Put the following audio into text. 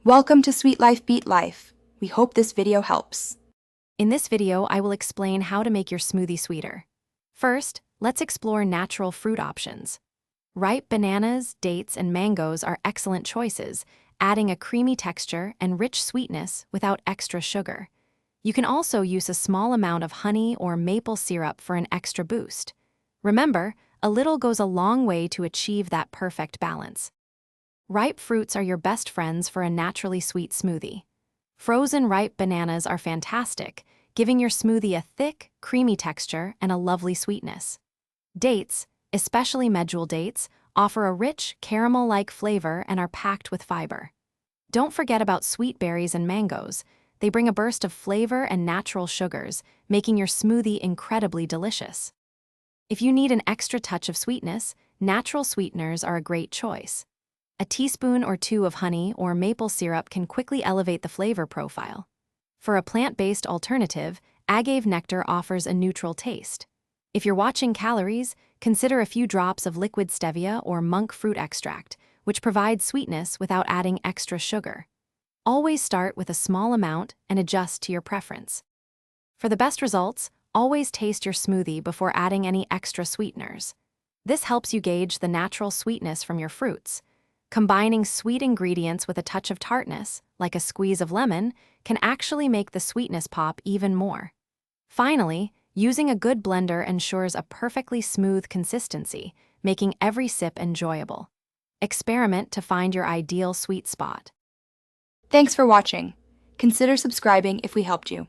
Welcome to Sweet Life Beat Life. We hope this video helps. In this video, I will explain how to make your smoothie sweeter. First, let's explore natural fruit options. Ripe bananas, dates, and mangoes are excellent choices, adding a creamy texture and rich sweetness without extra sugar. You can also use a small amount of honey or maple syrup for an extra boost. Remember, a little goes a long way to achieve that perfect balance. Ripe fruits are your best friends for a naturally sweet smoothie. Frozen ripe bananas are fantastic, giving your smoothie a thick, creamy texture and a lovely sweetness. Dates, especially medjool dates, offer a rich, caramel-like flavor and are packed with fiber. Don't forget about sweet berries and mangoes. They bring a burst of flavor and natural sugars, making your smoothie incredibly delicious. If you need an extra touch of sweetness, natural sweeteners are a great choice. A teaspoon or two of honey or maple syrup can quickly elevate the flavor profile. For a plant-based alternative, agave nectar offers a neutral taste. If you're watching calories, consider a few drops of liquid stevia or monk fruit extract, which provides sweetness without adding extra sugar. Always start with a small amount and adjust to your preference. For the best results, always taste your smoothie before adding any extra sweeteners. This helps you gauge the natural sweetness from your fruits. Combining sweet ingredients with a touch of tartness, like a squeeze of lemon, can actually make the sweetness pop even more. Finally, using a good blender ensures a perfectly smooth consistency, making every sip enjoyable. Experiment to find your ideal sweet spot. Thanks for watching. Consider subscribing if we helped you.